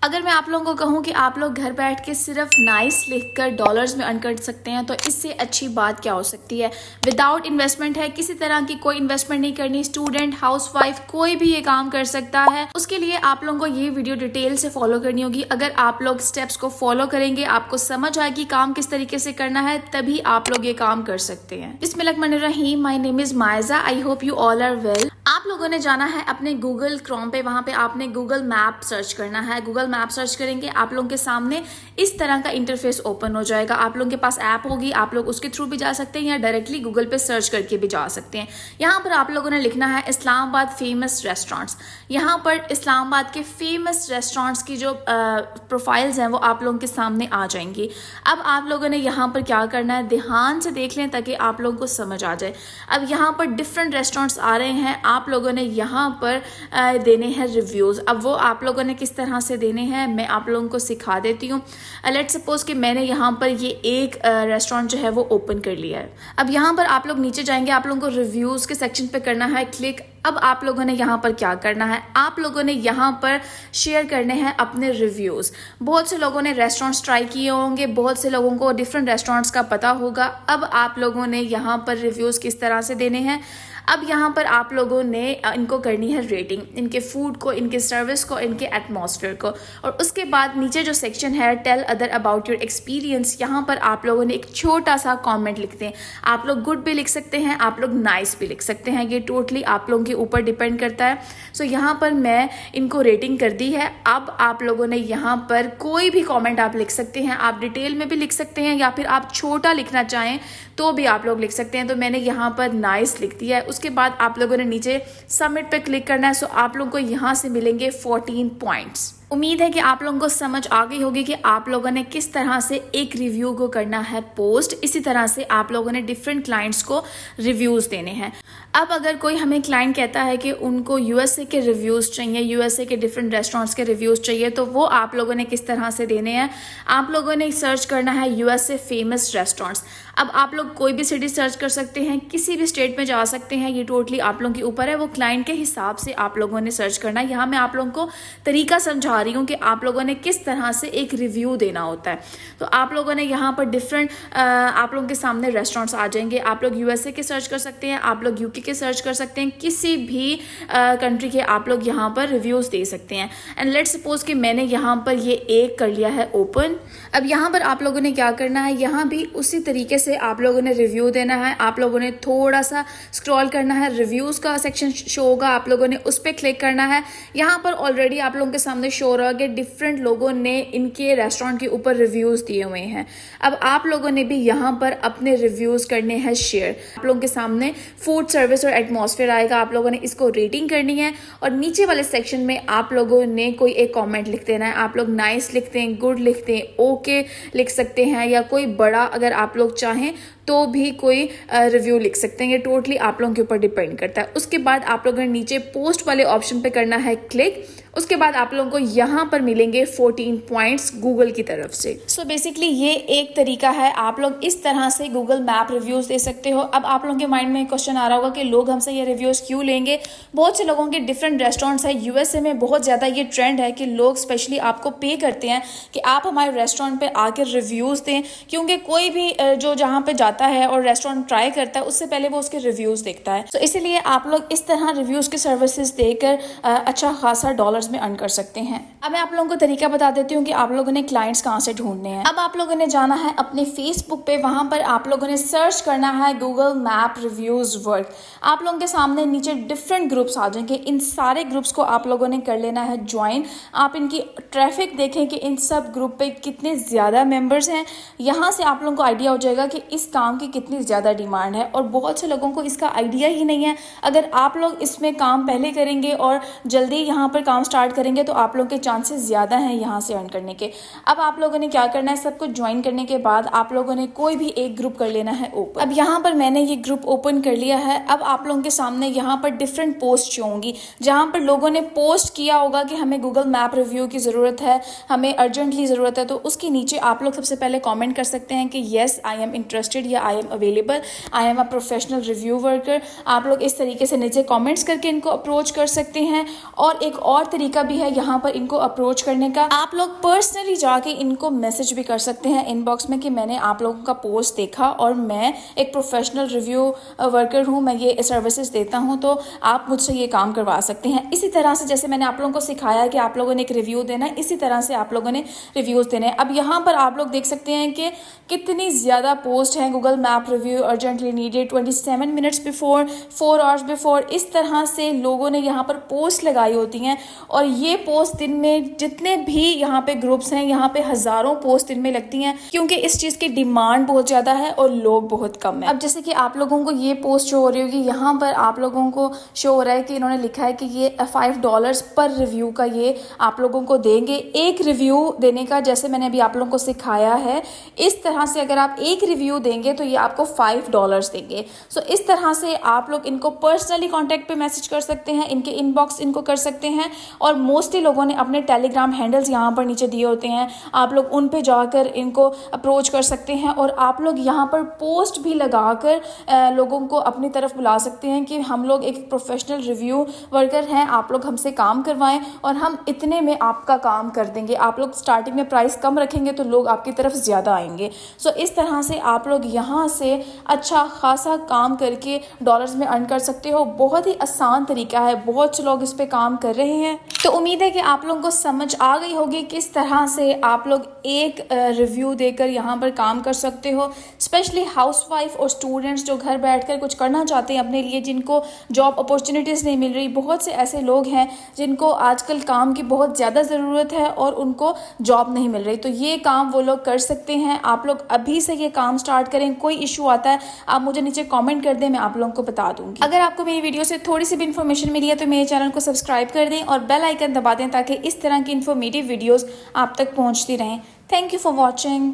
अगर मैं आप लोगों को कहूँ कि आप लोग घर बैठ के सिर्फ नाइस लिखकर डॉलर्स में अर्न कर सकते हैं, तो इससे अच्छी बात क्या हो सकती है। विदाउट इन्वेस्टमेंट है, किसी तरह की कोई इन्वेस्टमेंट नहीं करनी। स्टूडेंट, हाउसवाइफ, कोई भी ये काम कर सकता है। उसके लिए आप लोगों को ये वीडियो डिटेल से फॉलो करनी होगी। अगर आप लोग स्टेप्स को फॉलो करेंगे, आपको समझ आएगी काम किस तरीके से करना है, तभी आप लोग ये काम कर सकते हैं। बिस्मिल्लाहिर्रहमानिर्रहीम। My name is Maiza. I hope you all are well. आप लोगों ने जाना है अपने गूगल क्रोम पे, वहां पे आपने गूगल मैप सर्च करना है। गूगल मैप सर्च करेंगे, आप लोगों के सामने इस तरह का इंटरफेस ओपन हो जाएगा। आप लोगों के पास ऐप होगी, आप लोग उसके थ्रू भी जा सकते हैं या डायरेक्टली गूगल पे सर्च करके भी जा सकते हैं। यहाँ पर आप लोगों ने लिखना है इस्लामाबाद फेमस रेस्टोरेंट्स। यहाँ पर इस्लामाबाद के फेमस रेस्टोरेंट्स की जो प्रोफाइल्स हैं वो आप लोगों के सामने आ जाएंगी। अब आप लोगों ने यहाँ पर क्या करना है, ध्यान से देख लें ताकि आप लोगों को समझ आ जाए। अब यहाँ पर डिफरेंट रेस्टोरेंट्स आ रहे हैं, आप लोगों ने यहाँ पर देने हैं रिव्यूज़। अब वो आप लोगों ने किस तरह से देने हैं मैं आप लोगों को सिखा देती हूँ। लेट्स सपोज कि मैंने यहाँ पर ये एक रेस्टोरेंट जो है वो ओपन कर लिया है। अब यहाँ पर आप लोग नीचे जाएंगे, आप लोगों को रिव्यूज़ के सेक्शन पे करना है क्लिक। अब आप लोगों ने यहाँ पर क्या करना है, आप लोगों ने यहाँ पर शेयर करने हैं अपने रिव्यूज़। बहुत से लोगों ने रेस्टोरेंट्स ट्राई किए होंगे, बहुत से लोगों को डिफरेंट रेस्टोरेंट्स का पता होगा। अब आप लोगों ने यहाँ पर रिव्यूज़ किस तरह से देने हैं। अब यहाँ पर आप लोगों ने इनको करनी है रेटिंग, इनके फूड को, इनके सर्विस को, इनके एटमॉस्फेयर को। और उसके बाद नीचे जो सेक्शन है tell other about your experience, यहाँ पर आप लोगों ने एक छोटा सा कमेंट लिखते हैं। आप लोग गुड भी लिख सकते हैं, आप लोग नाइस भी लिख सकते हैं, ये टोटली आप लोगों के ऊपर डिपेंड करता है। सो यहाँ पर मैं इनको रेटिंग कर दी है। अब आप लोगों ने यहाँ पर कोई भी कॉमेंट आप लिख सकते हैं, आप डिटेल में भी लिख सकते हैं या फिर आप छोटा लिखना चाहें तो भी आप लोग लिख सकते हैं। तो मैंने यहाँ पर नाइस लिख दिया है। उसके बाद आप लोगों ने नीचे सबमिट पे क्लिक करना है। सो आप लोगों को यहाँ से मिलेंगे 14 पॉइंट्स। उम्मीद है कि आप लोगों को समझ आ गई होगी कि आप लोगों ने किस तरह से एक रिव्यू को करना है पोस्ट। इसी तरह से आप लोगों ने डिफरेंट क्लाइंट्स को रिव्यूज़ देने हैं। अब अगर कोई हमें क्लाइंट कहता है कि उनको यूएसए के रिव्यूज़ चाहिए, यूएसए के डिफरेंट रेस्टोरेंट्स के रिव्यूज़ चाहिए, तो वो आप लोगों ने किस तरह से देने हैं। आप लोगों ने सर्च करना है यूएसए फेमस रेस्टोरेंट्स। अब आप लोग कोई भी सिटी सर्च कर सकते हैं, किसी भी स्टेट में जा सकते हैं, ये टोटली आप लोगों के ऊपर है। वो क्लाइंट के हिसाब से आप लोगों ने सर्च करना है। यहाँ मैं आप लोगों को तरीका समझा रही हूँ कि आप लोगों ने किस तरह से एक रिव्यू देना होता है। तो आप लोगों ने यहाँ पर डिफरेंट आप लोगों के सामने रेस्टोरेंट्स आ जाएंगे। आप लोग यूएसए के सर्च कर सकते हैं, आप लोग यूके के सर्च कर सकते हैं, किसी भी कंट्री के आप लोग यहाँ पर रिव्यूज़ दे सकते हैं। एंड लेट्स सपोज कि मैंने यहाँ पर ये एक कर लिया है ओपन। अब यहाँ पर आप लोगों ने क्या करना है, यहाँ भी उसी तरीके से आप लोगों ने रिव्यू देना है। आप लोगों ने थोड़ा सा स्क्रॉल करना है, रिव्यूज़ का सेक्शन शो होगा, आप लोगों ने उस पर क्लिक करना है। यहाँ पर ऑलरेडी आप लोगों के सामने शो हो रहा है कि डिफरेंट लोगों ने इनके रेस्टोरेंट के ऊपर रिव्यूज़ दिए हुए हैं। अब आप लोगों ने भी यहाँ पर अपने रिव्यूज़ करने हैं शेयर। आप लोगों के सामने फूड सर्विस और एटमॉस्फेयर आएगा, आप लोगों ने इसको रेटिंग करनी है। और नीचे वाले सेक्शन में आप लोगों ने कोई एक कमेंट लिख देना है। आप लोग नाइस लिखते हैं, गुड लिखते हैं, ओके लिख सकते हैं, या कोई बड़ा अगर आप लोग चाहें तो भी कोई रिव्यू लिख सकते हैं। ये टोटली आप लोगों के ऊपर डिपेंड करता है। उसके बाद आप लोगों ने नीचे पोस्ट वाले ऑप्शन पे करना है क्लिक। उसके बाद आप लोगों को यहाँ पर मिलेंगे 14 पॉइंट्स गूगल की तरफ से। सो बेसिकली ये एक तरीका है, आप लोग इस तरह से गूगल मैप रिव्यूज़ दे सकते हो। अब आप लोगों के माइंड में क्वेश्चन आ रहा होगा कि लोग हमसे ये रिव्यूज़ क्यों लेंगे। बहुत से लोगों के डिफरेंट रेस्टोरेंट्स है, यूएसए में बहुत ज़्यादा ये ट्रेंड है कि लोग स्पेशली आपको पे करते हैं कि आप हमारे रेस्टोरेंट पर आकर रिव्यूज़ दें, क्योंकि कोई भी जो जहाँ पर जाता है और रेस्टोरेंट ट्राई करता है उससे पहले वो उसके रिव्यूज़ देखता है। तो इसीलिए आप लोग इस तरह रिव्यूज़ की सर्विसेज देकर अच्छा खासा डॉलर्स में अर्न कर सकते हैं। अब मैं आप लोगों को तरीका बता देती हूँ कि आप लोगों ने क्लाइंट्स कहाँ से ढूंढने हैं। अब आप लोगों ने जाना है अपने फेसबुक पे, वहां पर आप लोगों ने सर्च करना है गूगल मैप रिव्यूज वर्क। आप लोगों के सामने नीचे डिफरेंट ग्रुप्स आ जाएंगे, इन सारे ग्रुप्स को आप लोगों ने कर लेना है ज्वाइन। आप इनकी ट्रैफिक देखें कि इन सब ग्रुप पे कितने ज़्यादा मेंबर्स हैं। यहाँ से आप लोगों को आइडिया हो जाएगा कि इस काम की कितनी ज़्यादा डिमांड है। और बहुत से लोगों को इसका आइडिया ही नहीं है। अगर आप लोग इसमें काम पहले करेंगे और जल्दी यहाँ पर काम स्टार्ट करेंगे तो आप लोगों के चांसेस ज़्यादा हैं यहाँ से अर्न करने के। अब आप लोगों ने क्या करना है, सब कुछ ज्वाइन करने के बाद आप लोगों ने कोई भी एक ग्रुप कर लेना है ओपन। अब यहाँ पर मैंने ये ग्रुप ओपन कर लिया है। अब आप लोगों के सामने यहाँ पर डिफरेंट पोस्ट होंगी, जहाँ पर लोगों ने पोस्ट किया होगा कि हमें गूगल मैप रिव्यू की ज़रूरत है, हमें अर्जेंटली ज़रूरत है। तो उसके नीचे आप लोग सबसे पहले कॉमेंट कर सकते हैं कि येस आई एम इंटरेस्टेड या I am available, I am a professional review worker. आप लोग इस तरीके से नीचे कॉमेंट्स करके इनको अप्रोच कर सकते हैं। और एक और तरीका भी है यहाँ पर इनको अप्रोच करने का। आप लोग पर्सनली जाके इनको मैसेज भी कर सकते हैं इनबॉक्स में कि मैंने आप लोगों का पोस्ट देखा और मैं एक प्रोफेशनल रिव्यू वर्कर हूँ, मैं ये सर्विसेज देता हूँ, तो आप मुझसे ये काम करवा सकते हैं। इसी तरह से जैसे मैंने आप लोगों को सिखाया कि आप लोगों ने एक रिव्यू देना है, इसी तरह से आप लोगों ने रिव्यूज़ देने हैं। अब यहाँ पर आप लोग देख सकते हैं कि कितनी ज़्यादा पोस्ट हैं। Google map review urgently needed 27 minutes before, 4 hours before, इस तरह से लोगों ने यहाँ पर पोस्ट लगाई होती हैं। और ये पोस्ट दिन में जितने भी यहाँ पे ग्रुप्स हैं, यहाँ पे हज़ारों पोस्ट दिन में लगती हैं, क्योंकि इस चीज़ की डिमांड बहुत ज़्यादा है और लोग बहुत कम है। अब जैसे कि आप लोगों को ये पोस्ट शो हो रही होगी, यहाँ पर आप लोगों को शो हो रहा है कि इन्होंने लिखा है कि ये $5 पर रिव्यू का ये आप लोगों को देंगे। एक रिव्यू देने का, जैसे मैंने अभी आप लोगों को सिखाया है, इस तरह से अगर आप एक रिव्यू देंगे तो ये आपको $5 देंगे। सो इस तरह से आप लोग इनको पर्सनली कॉन्टैक्ट पे मैसेज कर सकते हैं, इनके इनबॉक्स इनको कर सकते हैं। और मोस्टली लोगों ने अपने टेलीग्राम हैंडल्स यहाँ पर नीचे दिए होते हैं, आप लोग उन पे जाकर इनको अप्रोच कर सकते हैं। और आप लोग यहाँ पर पोस्ट भी लगाकर लोगों को अपनी तरफ बुला सकते हैं कि हम लोग एक प्रोफेशनल रिव्यू वर्कर हैं, आप लोग हमसे काम करवाएं और हम इतने में आपका काम कर देंगे। आप लोग स्टार्टिंग में प्राइस कम रखेंगे तो लोग आपकी तरफ ज़्यादा आएंगे। सो इस तरह से आप लोग यहाँ से अच्छा खासा काम करके डॉलर्स में अर्न कर सकते हो। बहुत ही आसान तरीका है, बहुत से लोग इस पे काम कर रहे हैं। तो उम्मीद है कि आप लोगों को समझ आ गई होगी किस तरह से आप लोग एक रिव्यू देकर यहाँ पर काम कर सकते हो। स्पेशली हाउसवाइफ और स्टूडेंट्स जो घर बैठकर कुछ करना चाहते हैं अपने लिए, जिनको जॉब अपॉर्चुनिटीज़ नहीं मिल रही। बहुत से ऐसे लोग हैं जिनको आजकल काम की बहुत ज़्यादा ज़रूरत है और उनको जॉब नहीं मिल रही, तो ये काम वो लोग कर सकते हैं। आप लोग अभी से ये काम स्टार्ट करें। कोई इशू आता है आप मुझे नीचे कमेंट कर दें, मैं आप लोगों को बता दूंगी। अगर आपको मेरी वीडियो से थोड़ी सी भी इन्फॉर्मेशन मिली है तो मेरे चैनल को सब्सक्राइब कर दें और बेल आइकन दबा दें ताकि इस तरह की इन्फॉर्मेटिव वीडियोज़ आप तक पहुँचती रहें। Thank you for watching.